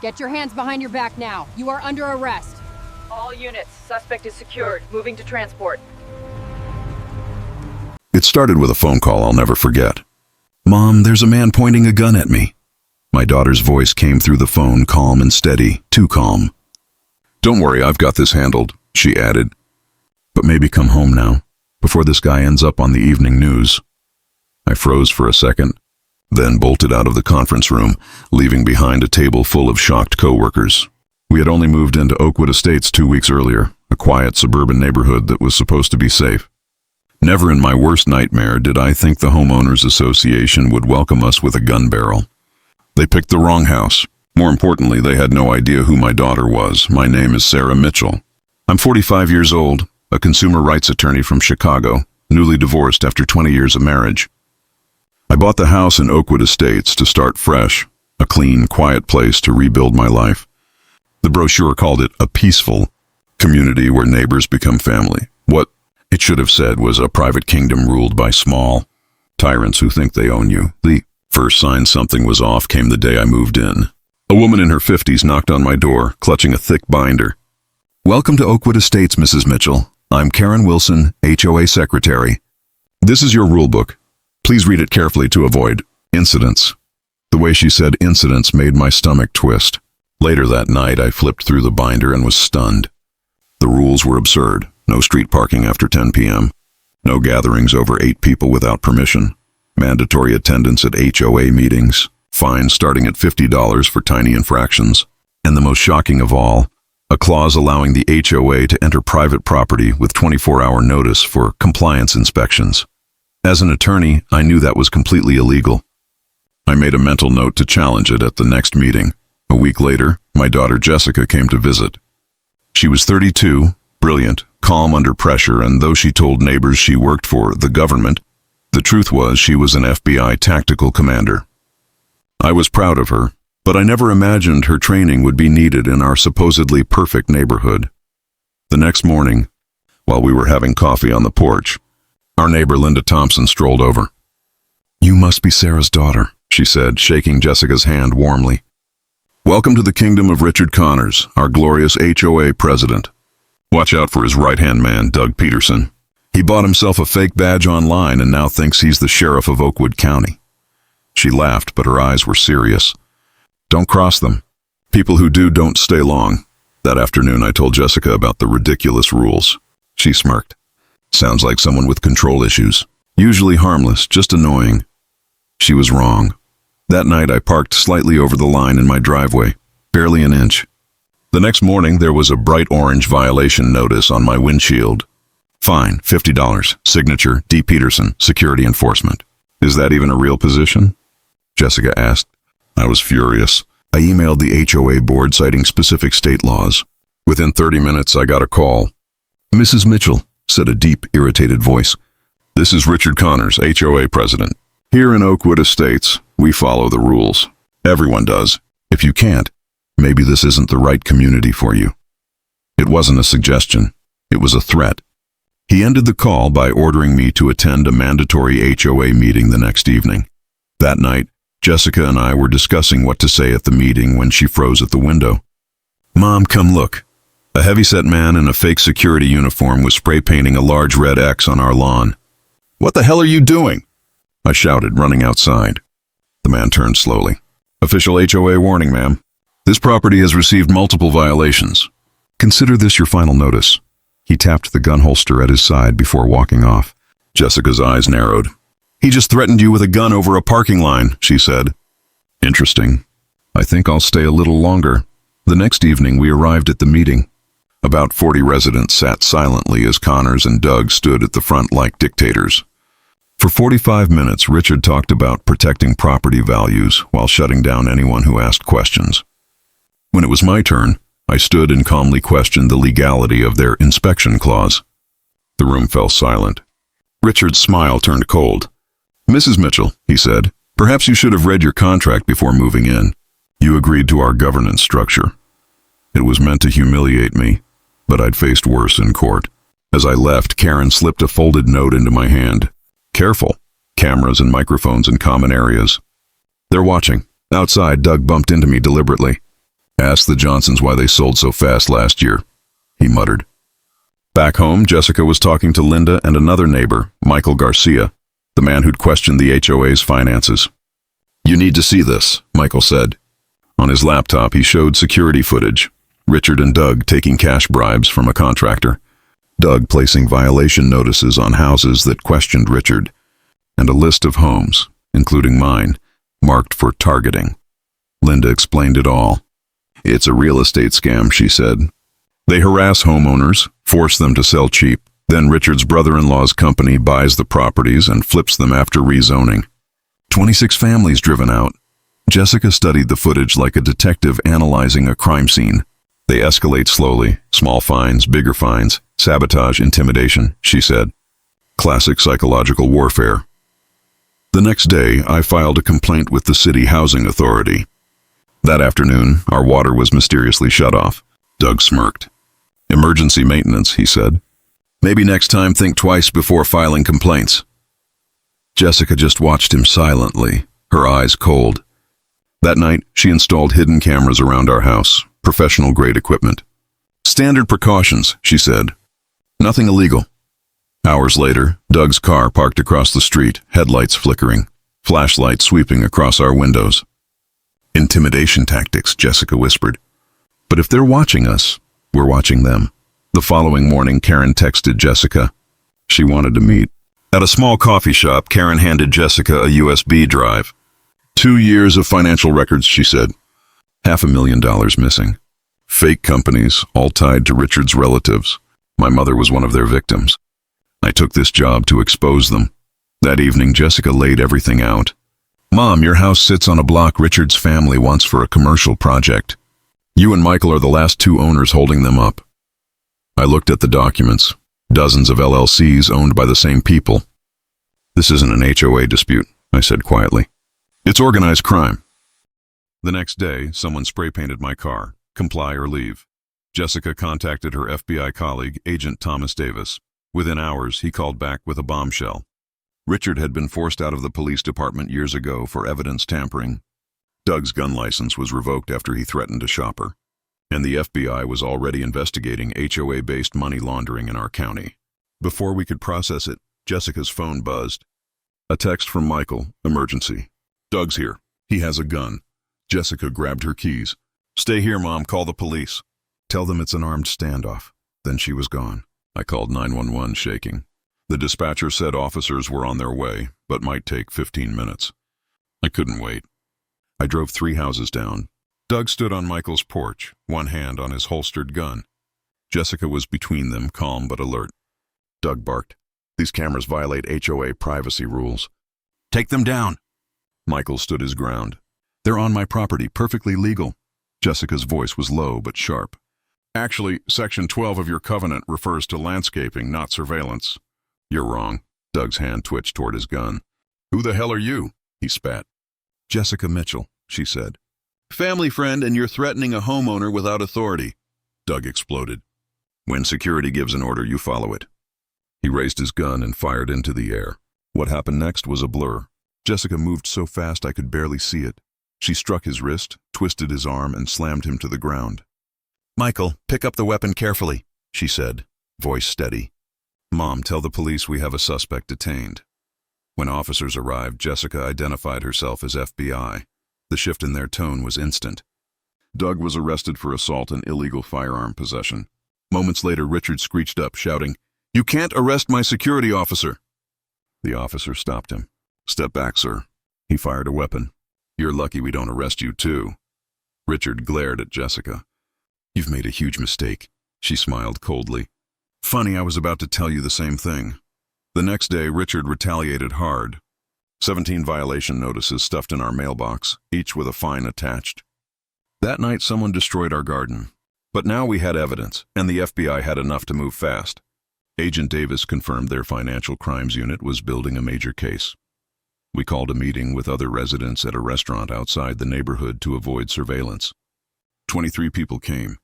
Get your hands behind your back now. You are under arrest. All units, suspect is secured. Moving to transport. It started with a phone call I'll never forget. "Mom, there's a man pointing a gun at me." My daughter's voice came through the phone, calm and steady, too calm. "Don't worry, I've got this handled," she added. "But maybe come home now, before this guy ends up on the evening news." I froze for a second, then bolted out of the conference room, leaving behind a table full of shocked coworkers. We had only moved into Oakwood Estates 2 weeks earlier, a quiet suburban neighborhood that was supposed to be safe. Never in my worst nightmare did I think the Homeowners Association would welcome us with a gun barrel. They picked the wrong house. More importantly, they had no idea who my daughter was. My name is Sarah Mitchell. I'm 45 years old, a consumer rights attorney from Chicago, newly divorced after 20 years of marriage. I bought the house in Oakwood Estates to start fresh, a clean, quiet place to rebuild my life. The brochure called it a peaceful community where neighbors become family. What it should have said was a private kingdom ruled by small tyrants who think they own you. The first sign something was off came the day I moved in. A woman in her 50s knocked on my door, clutching a thick binder. "Welcome to Oakwood Estates, Mrs. Mitchell. I'm Karen Wilson, HOA Secretary. This is your rule book. Please read it carefully to avoid incidents." The way she said incidents made my stomach twist. Later that night, I flipped through the binder and was stunned. The rules were absurd. No street parking after 10 p.m. No gatherings over 8 people without permission. Mandatory attendance at HOA meetings. Fines starting at $50 for tiny infractions. And the most shocking of all, a clause allowing the HOA to enter private property with 24-hour notice for compliance inspections. As an attorney, I knew that was completely illegal. I made a mental note to challenge it at the next meeting. A week later, my daughter Jessica came to visit. She was 32, brilliant, calm under pressure, and though she told neighbors she worked for the government, the truth was she was an FBI tactical commander. I was proud of her, but I never imagined her training would be needed in our supposedly perfect neighborhood. The next morning, while we were having coffee on the porch, our neighbor Linda Thompson strolled over. "You must be Sarah's daughter," she said, shaking Jessica's hand warmly. "Welcome to the kingdom of Richard Connors, our glorious HOA president. Watch out for his right-hand man, Doug Peterson. He bought himself a fake badge online and now thinks he's the sheriff of Oakwood County." She laughed, but her eyes were serious. "Don't cross them. People who do don't stay long." That afternoon, I told Jessica about the ridiculous rules. She smirked. "Sounds like someone with control issues. Usually harmless, just annoying." She was wrong. That night, I parked slightly over the line in my driveway, barely an inch. The next morning, there was a bright orange violation notice on my windshield. "Fine, $50. Signature, D. Peterson, Security Enforcement." "Is that even a real position?" Jessica asked. I was furious. I emailed the HOA board citing specific state laws. Within 30 minutes, I got a call. "Mrs. Mitchell," said a deep, irritated voice. "This is Richard Connors, HOA president. Here in Oakwood Estates, we follow the rules. Everyone does. If you can't, maybe this isn't the right community for you." It wasn't a suggestion. It was a threat. He ended the call by ordering me to attend a mandatory HOA meeting the next evening. That night, Jessica and I were discussing what to say at the meeting when she froze at the window. "Mom, come look." A heavyset man in a fake security uniform was spray painting a large red X on our lawn. "What the hell are you doing?" I shouted, running outside. The man turned slowly. "Official HOA warning, ma'am. This property has received multiple violations. Consider this your final notice." He tapped the gun holster at his side before walking off. Jessica's eyes narrowed. "He just threatened you with a gun over a parking line," she said. "Interesting. I think I'll stay a little longer." The next evening, we arrived at the meeting. About 40 residents sat silently as Connors and Doug stood at the front like dictators. For 45 minutes, Richard talked about protecting property values while shutting down anyone who asked questions. When it was my turn, I stood and calmly questioned the legality of their inspection clause. The room fell silent. Richard's smile turned cold. "Mrs. Mitchell," he said, "perhaps you should have read your contract before moving in. You agreed to our governance structure." It was meant to humiliate me, but I'd faced worse in court. As I left, Karen slipped a folded note into my hand. "Careful. Cameras and microphones in common areas." "They're watching." Outside, Doug bumped into me deliberately. Ask the Johnsons why they sold so fast last year, he muttered. Back home, Jessica was talking to Linda and another neighbor, Michael Garcia, the man who'd questioned the HOA's finances. You need to see this, Michael said. On his laptop, he showed security footage, Richard and Doug taking cash bribes from a contractor, Doug placing violation notices on houses that questioned Richard, and a list of homes, including mine, marked for targeting. Linda explained it all. It's a real estate scam, she said. They harass homeowners, force them to sell cheap. Then Richard's brother-in-law's company buys the properties and flips them after rezoning. 26 families driven out. Jessica studied the footage like a detective analyzing a crime scene. They escalate slowly, small fines, bigger fines, sabotage, intimidation, she said. Classic psychological warfare. The next day, I filed a complaint with the City Housing Authority. That afternoon, our water was mysteriously shut off. Doug smirked. Emergency maintenance, he said. Maybe next time think twice before filing complaints. Jessica just watched him silently, her eyes cold. That night, she installed hidden cameras around our house, professional-grade equipment. Standard precautions, she said. Nothing illegal. Hours later, Doug's car parked across the street, headlights flickering, flashlight sweeping across our windows. Intimidation tactics, Jessica whispered. But if they're watching us, we're watching them. The following morning, Karen texted Jessica. She wanted to meet. At a small coffee shop, Karen handed Jessica a USB drive. 2 years of financial records, she said. $500,000 missing. Fake companies, all tied to Richard's relatives. My mother was one of their victims. I took this job to expose them. That evening, Jessica laid everything out. Mom, your house sits on a block Richard's family wants for a commercial project. You and Michael are the last 2 owners holding them up. I looked at the documents. Dozens of LLCs owned by the same people. This isn't an HOA dispute, I said quietly. It's organized crime. The next day, someone spray-painted my car. Comply or leave. Jessica contacted her FBI colleague, Agent Thomas Davis. Within hours, he called back with a bombshell. Richard had been forced out of the police department years ago for evidence tampering. Doug's gun license was revoked after he threatened a shopper. And the FBI was already investigating HOA-based money laundering in our county. Before we could process it, Jessica's phone buzzed. A text from Michael, emergency. Doug's here. He has a gun. Jessica grabbed her keys. Stay here, Mom. Call the police. Tell them it's an armed standoff. Then she was gone. I called 911, shaking. The dispatcher said officers were on their way, but might take 15 minutes. I couldn't wait. I drove 3 houses down. Doug stood on Michael's porch, one hand on his holstered gun. Jessica was between them, calm but alert. Doug barked. These cameras violate HOA privacy rules. Take them down. Michael stood his ground. They're on my property, perfectly legal. Jessica's voice was low but sharp. Actually, Section 12 of your covenant refers to landscaping, not surveillance. You're wrong. Doug's hand twitched toward his gun. Who the hell are you? He spat. Jessica Mitchell, she said. Family friend, and you're threatening a homeowner without authority. Doug exploded. When security gives an order, you follow it. He raised his gun and fired into the air. What happened next was a blur. Jessica moved so fast I could barely see it. She struck his wrist, twisted his arm, and slammed him to the ground. Michael, pick up the weapon carefully, she said, voice steady. Mom, tell the police we have a suspect detained. When officers arrived, Jessica identified herself as FBI. The shift in their tone was instant. Doug was arrested for assault and illegal firearm possession. Moments later, Richard screeched up, shouting, You can't arrest my security officer. The officer stopped him. Step back, sir. He fired a weapon. You're lucky we don't arrest you, too. Richard glared at Jessica. You've made a huge mistake. She smiled coldly. Funny, I was about to tell you the same thing. The next day, Richard retaliated hard. 17 violation notices stuffed in our mailbox, each with a fine attached. That night, someone destroyed our garden. But now we had evidence, and the FBI had enough to move fast. Agent Davis confirmed their financial crimes unit was building a major case. We called a meeting with other residents at a restaurant outside the neighborhood to avoid surveillance. 23 people came.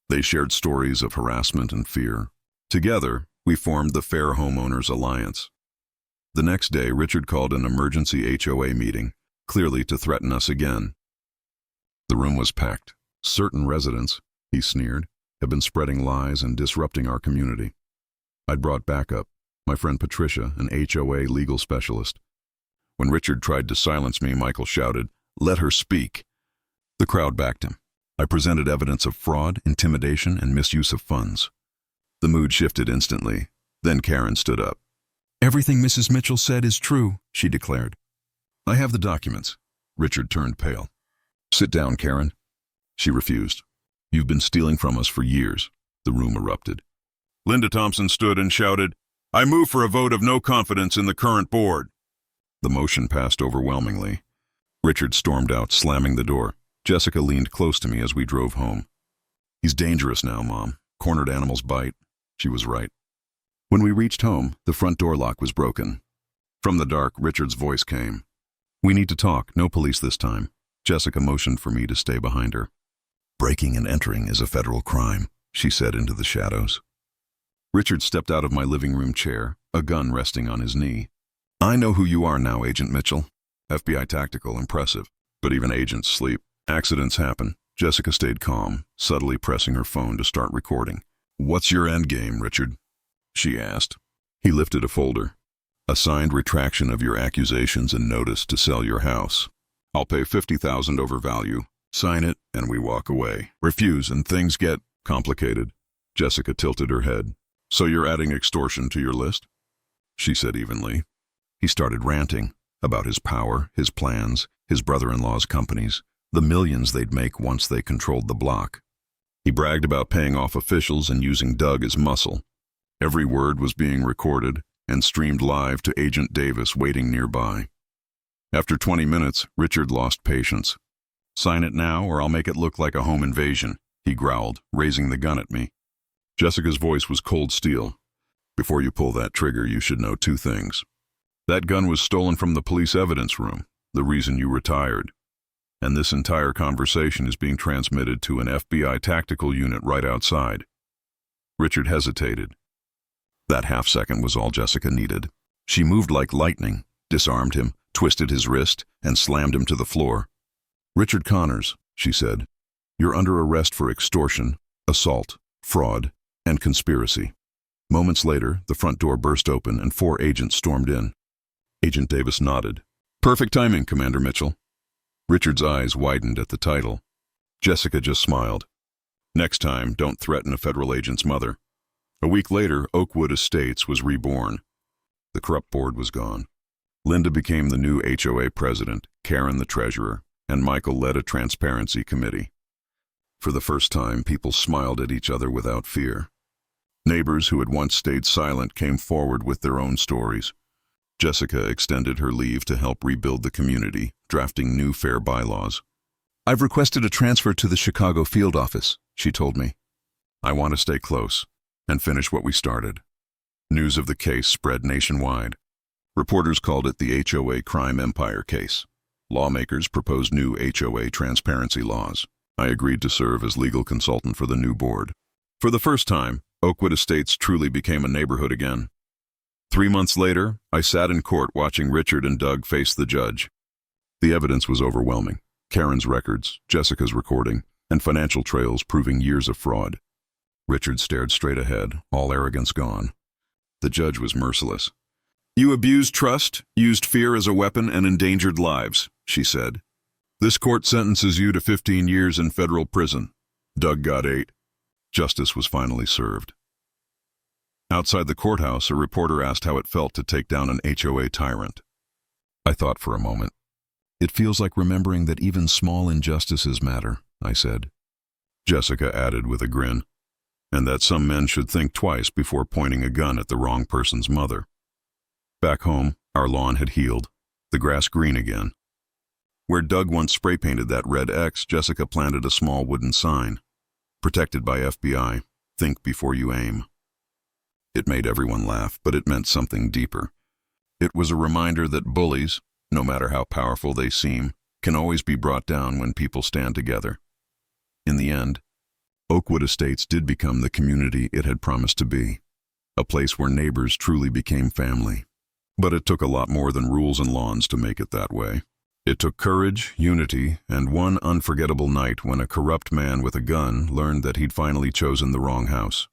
They shared stories of harassment and fear. Together, we formed the Fair Homeowners Alliance. The next day, Richard called an emergency HOA meeting, clearly to threaten us again. The room was packed. Certain residents, he sneered, have been spreading lies and disrupting our community. I'd brought backup, my friend Patricia, an HOA legal specialist. When Richard tried to silence me, Michael shouted, "Let her speak." The crowd backed him. I presented evidence of fraud, intimidation, and misuse of funds. The mood shifted instantly. Then Karen stood up. "Everything Mrs. Mitchell said is true," she declared. "I have the documents." Richard turned pale. "Sit down, Karen." She refused. "You've been stealing from us for years." The room erupted. Linda Thompson stood and shouted, "I move for a vote of no confidence in the current board." The motion passed overwhelmingly. Richard stormed out, slamming the door. Jessica leaned close to me as we drove home. "He's dangerous now, Mom. Cornered animals bite." She was right. When we reached home, the front door lock was broken. From the dark, Richard's voice came. "We need to talk. No police this time." Jessica motioned for me to stay behind her. "Breaking and entering is a federal crime," she said into the shadows. Richard stepped out of my living room chair, a gun resting on his knee. "I know who you are now, Agent Mitchell. FBI tactical, impressive. But even agents sleep. Accidents happen." Jessica stayed calm, subtly pressing her phone to start recording. "What's your end game, Richard?" she asked. He lifted a folder. "A signed retraction of your accusations and notice to sell your house. I'll pay $50,000 over value. Sign it, and we walk away. Refuse, and things get complicated." Jessica tilted her head. "So you're adding extortion to your list?" she said evenly. He started ranting about his power, his plans, his brother-in-law's companies, the millions they'd make once they controlled the block. He bragged about paying off officials and using Doug as muscle. Every word was being recorded and streamed live to Agent Davis waiting nearby. After 20 minutes, Richard lost patience. "Sign it now or I'll make it look like a home invasion," he growled, raising the gun at me. Jessica's voice was cold steel. "Before you pull that trigger, you should know 2 things. That gun was stolen from the police evidence room, the reason you retired. And this entire conversation is being transmitted to an FBI tactical unit right outside." Richard hesitated. That half-second was all Jessica needed. She moved like lightning, disarmed him, twisted his wrist, and slammed him to the floor. "Richard Connors," she said, "you're under arrest for extortion, assault, fraud, and conspiracy." Moments later, the front door burst open and 4 agents stormed in. Agent Davis nodded. "Perfect timing, Commander Mitchell." Richard's eyes widened at the title. Jessica just smiled. "Next time, don't threaten a federal agent's mother." A week later, Oakwood Estates was reborn. The corrupt board was gone. Linda became the new HOA president, Karen the treasurer, and Michael led a transparency committee. For the first time, people smiled at each other without fear. Neighbors who had once stayed silent came forward with their own stories. Jessica extended her leave to help rebuild the community, drafting new fair bylaws. "I've requested a transfer to the Chicago field office," she told me. "I want to stay close and finish what we started." News of the case spread nationwide. Reporters called it the HOA crime empire case. Lawmakers proposed new HOA transparency laws. I agreed to serve as legal consultant for the new board. For the first time, Oakwood Estates truly became a neighborhood again. 3 months later, I sat in court watching Richard and Doug face the judge. The evidence was overwhelming. Karen's records, Jessica's recording, and financial trails proving years of fraud. Richard stared straight ahead, all arrogance gone. The judge was merciless. "You abused trust, used fear as a weapon, and endangered lives," she said. "This court sentences you to 15 years in federal prison." Doug got 8. Justice was finally served. Outside the courthouse, a reporter asked how it felt to take down an HOA tyrant. I thought for a moment. "It feels like remembering that even small injustices matter," I said. Jessica added with a grin, "And that some men should think twice before pointing a gun at the wrong person's mother." Back home, our lawn had healed, the grass green again. Where Doug once spray-painted that red X, Jessica planted a small wooden sign. "Protected by FBI, think before you aim." It made everyone laugh, but it meant something deeper. It was a reminder that bullies, no matter how powerful they seem, can always be brought down when people stand together. In the end, Oakwood Estates did become the community it had promised to be, a place where neighbors truly became family. But it took a lot more than rules and lawns to make it that way. It took courage, unity, and one unforgettable night when a corrupt man with a gun learned that he'd finally chosen the wrong house.